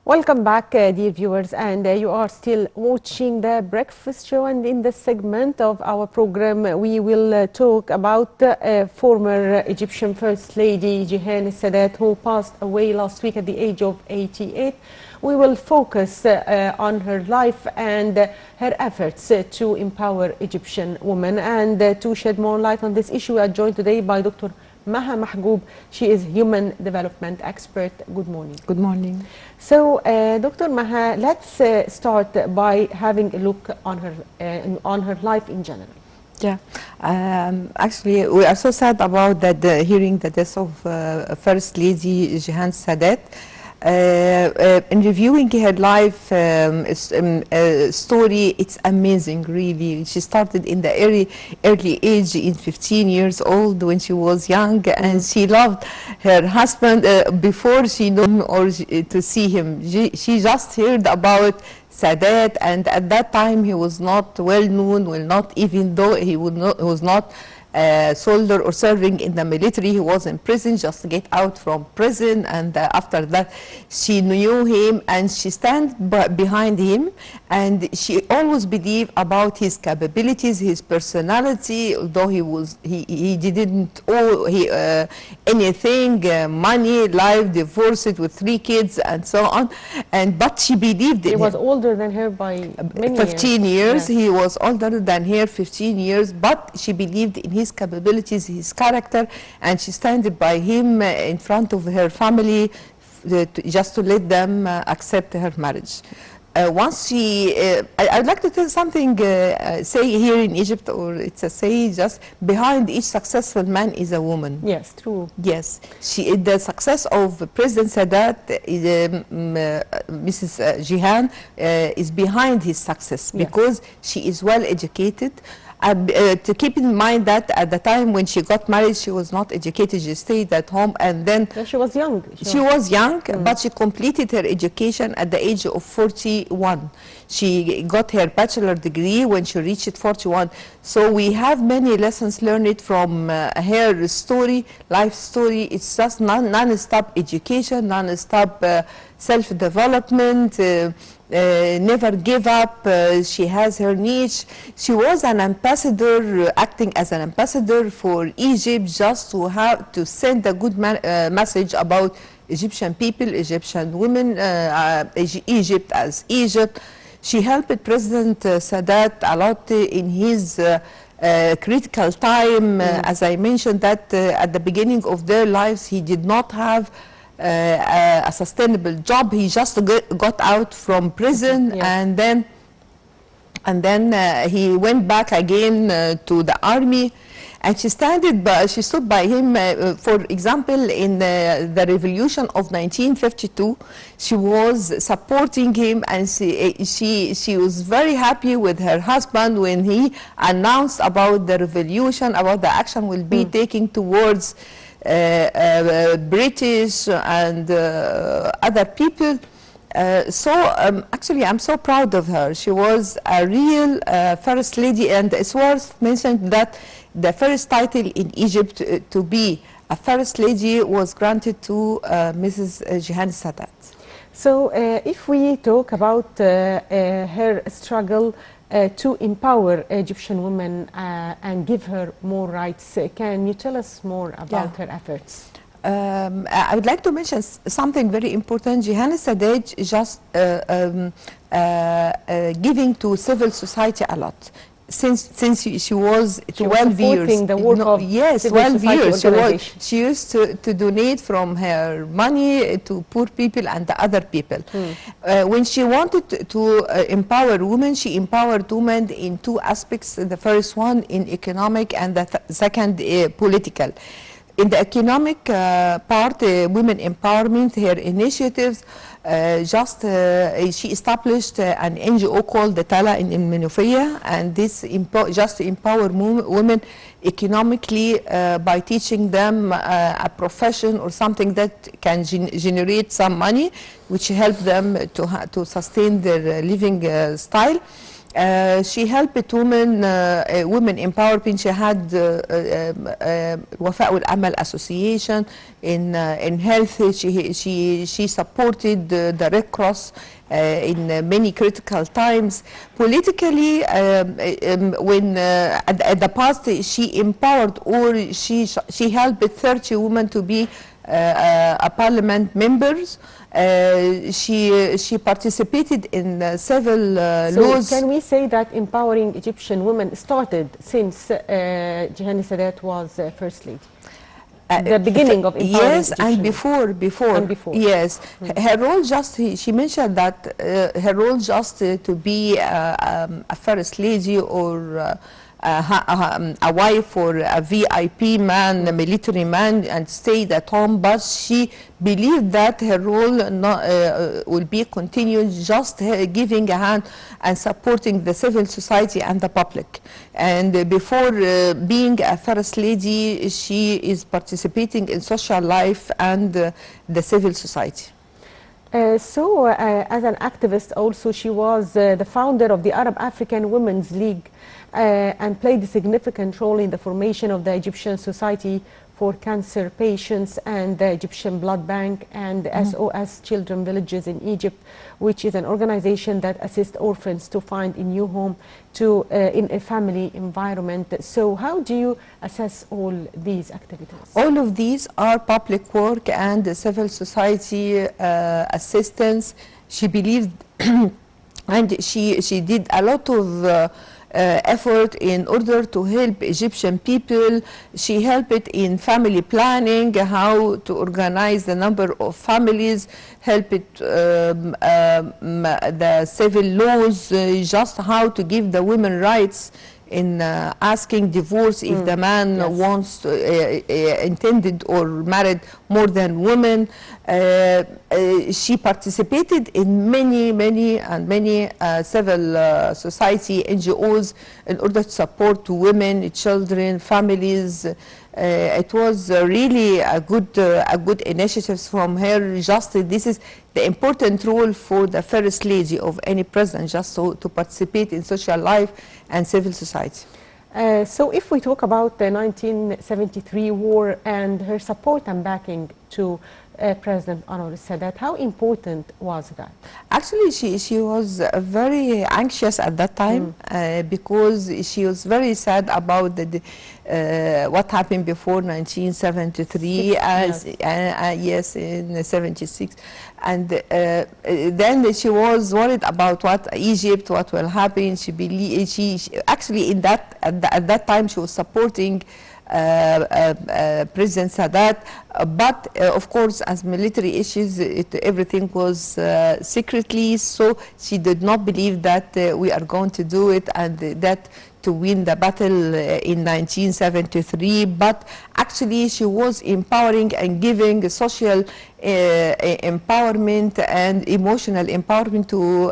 Welcome back, dear viewers, and you are still watching the Breakfast Show. And in this segment of our program, we will talk about former Egyptian First Lady Jehan Sadat, who passed away last week at the age of 88. We will focus on her life and her efforts to empower Egyptian women. And to shed more light on this issue, we are joined today by Dr. Maha Mahgoub. She is human development expert. Good morning. Good morning. So, Dr. Maha, let's start by having a look on her life in general. Yeah, actually, we are so sad about that hearing the death of First Lady Jehan Sadat. In reviewing her life story, it's amazing, really. She started in the early age, in 15 years old, when she was young, and she loved her husband before she knew him or to see him. She just heard about Sadat, and at that time he was not well known, even though he was not soldier or serving in the military. He was in prison, just to get out from prison, and after that she knew him and she stand behind him, and she always believed about his capabilities, his personality. Although he didn't owe anything, money, life, divorced with 3 kids and so on, but she believed in him. He was older than her by many 15 years. Yeah. He was older than her 15 years, but she believed in his capabilities, his character, and she stood by him in front of her family just to let them accept her marriage. Once she, I'd like to tell something, say here in Egypt, or it's a say, just behind each successful man is a woman. Yes, true. Yes, the success of President Sadat, Mrs. Jehan, is behind his success, because she is well educated. To keep in mind that at the time when she got married, she was not educated. She stayed at home, and then she was young. She was young, but she completed her education at the age of 41. She got her bachelor degree when she reached 41. So we have many lessons learned from her story, life story. It's just non-stop education, non-stop self-development. Never give up. She has her niche. She was an ambassador, acting as an ambassador for Egypt, just to send a good message about Egyptian people, Egyptian women, Egypt as Egypt. She helped President Sadat a lot in his critical time. As I mentioned, that at the beginning of their lives, he did not have a sustainable job. He just got out from prison, and then he went back again to the army, and she stood by him. For example, in the revolution of 1952, she was supporting him, and she was very happy with her husband when he announced about the revolution, about the action will be taking towards British and other people. Actually, I'm so proud of her. She was a real first lady, and it's worth mentioning that the first title in Egypt to be a first lady was granted to Mrs. Jehan Sadat. So if we talk about her struggle to empower Egyptian women and give her more rights, can you tell us more about her efforts? I would like to mention something very important. Jehan Sadat just giving to civil society a lot. Since she was 12 years. The work of yes, 12 years. She used to donate from her money to poor people and the other people. When she wanted to empower women, she empowered women in 2 aspects. The first one in economic, and the second political. In the economic part, women empowerment, her initiatives, she established an NGO called the Tala in Menofia, and this just to empower women economically by teaching them a profession or something that can generate some money, which help them to sustain their living style. She helped women empowerment. She had Wafa Amal Association in health. She supported the Red Cross in many critical times. Politically, when at the past she empowered, or she helped 30 women to be a parliament members. She participated in several laws. So can we say that empowering Egyptian women started since Jihani Sadat was First Lady? The beginning of empowering yes, Egyptian and before. And before. Yes, her role just, she mentioned that her role just to be a first lady or a wife or a VIP man, a military man, and stayed at home, but she believed that her role will be continued, just giving a hand and supporting the civil society and the public. And before being a first lady, she is participating in social life and the civil society. As an activist also, she was the founder of the Arab African Women's League and played a significant role in the formation of the Egyptian Society for Cancer Patients and the Egyptian Blood Bank and SOS Children Villages in Egypt, which is an organization that assists orphans to find a new home in a family environment. So how do you assess all these activities? All of these are public work and civil society assistance. She believed and she did a lot of effort in order to help Egyptian people. She helped in family planning, how to organize the number of families, helped the civil laws, just how to give the women rights in asking divorce if the man wants intended or married more than women. She participated in many civil society NGOs in order to support women, children, families. It was really a good initiatives from her. Just this is the important role for the first lady of any president, just so to participate in social life and civil society. So if we talk about the 1973 war and her support and backing to President Anwar Sadat, how important was that? Actually, she was very anxious at that time because she was very sad about what happened before 1973, yes, in 76. And then she was worried about what Egypt, what will happen. She believed she actually at that time she was supporting President Sadat, but of course, as military issues, everything was secretly. So she did not believe that we are going to do it and that to win the battle in 1973. But actually, she was empowering and giving social empowerment and emotional empowerment to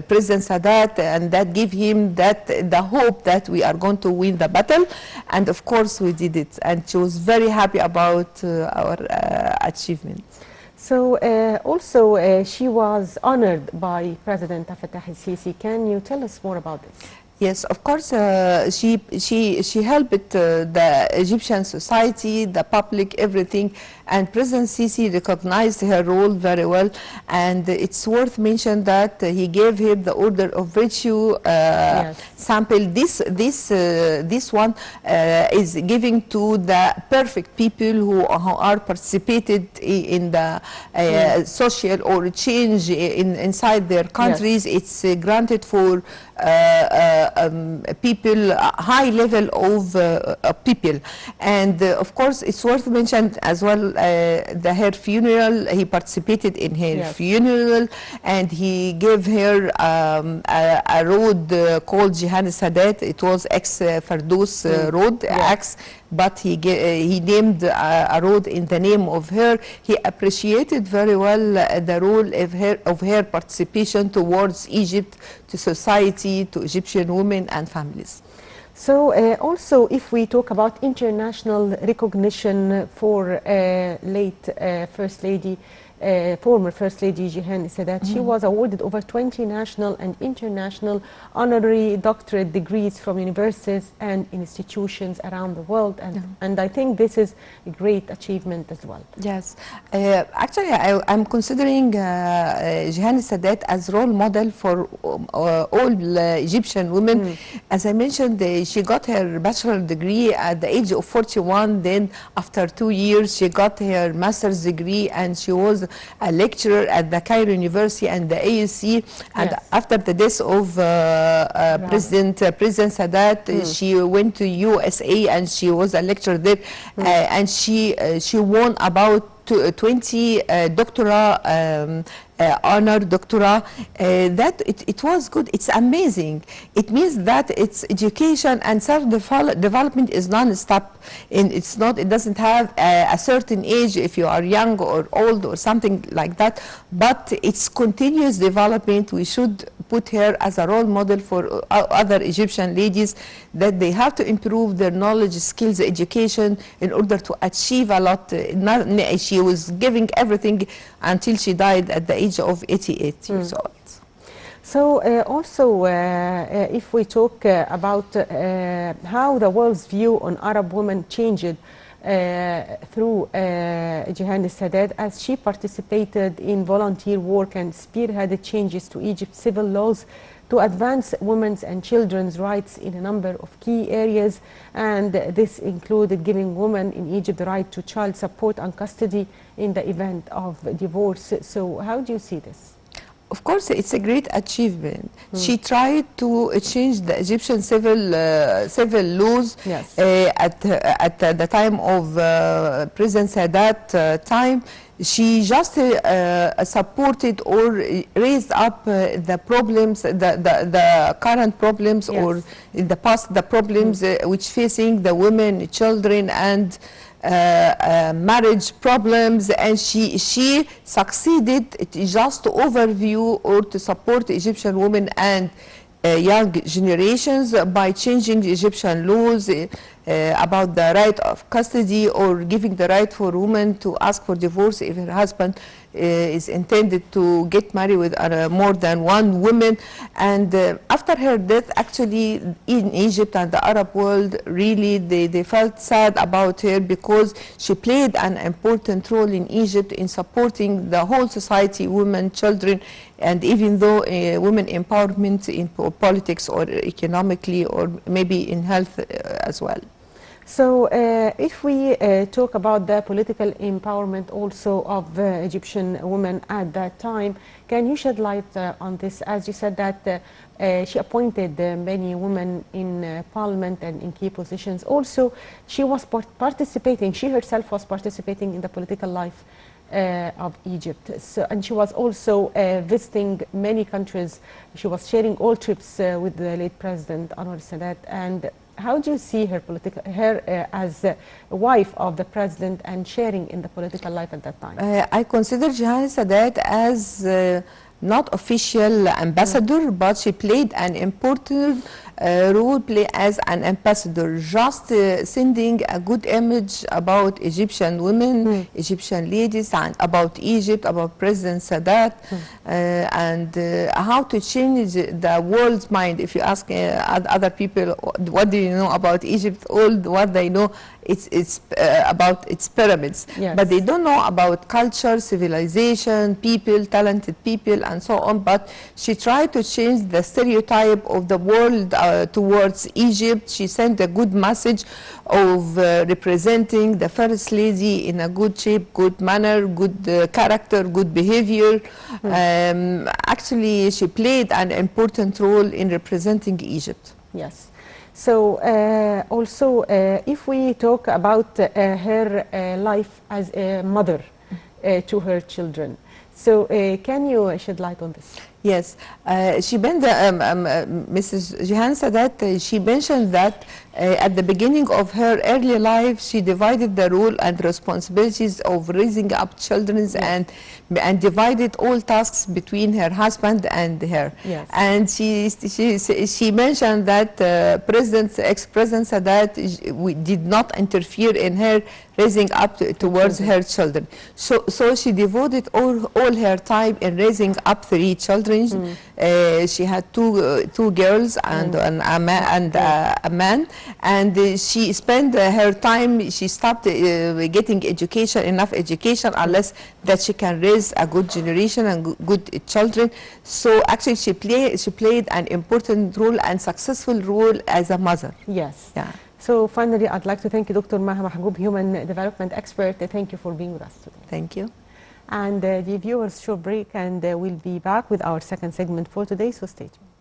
President Sadat, and that gave him the hope that we are going to win the battle. And of course we did it, and she was very happy about our achievement. So also she was honored by President Fattah el-Sisi. Can you tell us more about this? Yes, of course, she helped the Egyptian society, the public, everything, and President Sisi recognized her role very well. And it's worth mentioning that he gave her the Order of Virtue sample. This one is giving to the perfect people who are participated in the social or change inside their countries. It's granted for people, a high level of people. And of course, it's worth mentioning as well her funeral. He participated in her funeral, and he gave her a road called Jihani Sadat. It was ex-Fardous road, but he named a road in the name of her. He appreciated very well the role of her participation towards Egypt, to society, to Egyptian women and families. So also, if we talk about international recognition for late First Lady, former First Lady Jihan Sadat. She was awarded over 20 national and international honorary doctorate degrees from universities and institutions around the world, and I think this is a great achievement as well. Yes, actually, I'm considering Jihan Sadat as role model for all Egyptian women. As I mentioned, she got her bachelor degree at the age of 41. Then, after 2 years, she got her master's degree, and she was a lecturer at the Cairo University and the AUC. And Yes. after the death of President Sadat, she went to USA and she was a lecturer there, and she won about 20 doctora, honor doctora. That it was good. It's amazing. It means that it's education and self-development is non-stop. And it's not. It doesn't have a certain age if you are young or old or something like that. But it's continuous development. We should put her as a role model for other Egyptian ladies, that they have to improve their knowledge, skills, education in order to achieve a lot. She was giving everything until she died at the age of 88 years old. So also, if we talk about how the world's view on Arab women changed through Jihan Sadat, as she participated in volunteer work and spearheaded changes to Egypt's civil laws to advance women's and children's rights in a number of key areas, and this included giving women in Egypt the right to child support and custody in the event of divorce. So how do you see this? Of course, it's a great achievement. She tried to change the Egyptian civil laws. Yes. At the time of President Sadat time. She just supported or raised up the problems, the current problems, Yes. or in the past the problems which facing the women, children, and marriage problems, and she succeeded just to overview or to support Egyptian women and young generations by changing Egyptian laws about the right of custody, or giving the right for women to ask for divorce if her husband is intended to get married with more than one woman. And after her death, actually in Egypt and the Arab world, really they felt sad about her, because she played an important role in Egypt in supporting the whole society, women, children, and even though women empowerment in politics or economically or maybe in health as well. So if we talk about the political empowerment also of Egyptian women at that time, can you shed light on this? As you said that she appointed many women in parliament and in key positions. Also, she was participating, she herself was participating in the political life of Egypt. So, and she was also visiting many countries. She was sharing all trips with the late President Anwar Sadat. And how do you see her as a wife of the president and sharing in the political life at that time? I consider Jihan Sadat as not official ambassador, but she played an important role as an ambassador, just sending a good image about Egyptian women, Egyptian ladies, and about Egypt, about President Sadat, and how to change the world's mind. If you ask other people, what do you know about Egypt? All what they know, it's about its pyramids, yes. But they don't know about culture, civilization, people, talented people, and so on. But she tried to change the stereotype of the world towards Egypt. She sent a good message of representing the first lady in a good shape, good manner, good character, good behavior. Actually, she played an important role in representing Egypt. Yes. So also, if we talk about her life as a mother to her children, so can you shed light on this? Yes, Mrs. Jihan Sadat, she mentioned that at the beginning of her early life, she divided the role and responsibilities of raising up children, yes. and divided all tasks between her husband and her. Yes. And she mentioned that ex-President Sadat did not interfere in her raising up towards her children. So she devoted all her time in raising up 3 children. She had two girls and a man, and she spent her time. She stopped getting enough education, unless that she can raise a good generation and good children. So actually, she played an important role and successful role as a mother. Yes. Yeah. So finally, I'd like to thank you, Dr. Maha Mahgoub, Human Development Expert. Thank you for being with us today. Thank you. And the viewers, short break, and we'll be back with our second segment for today, so stay tuned.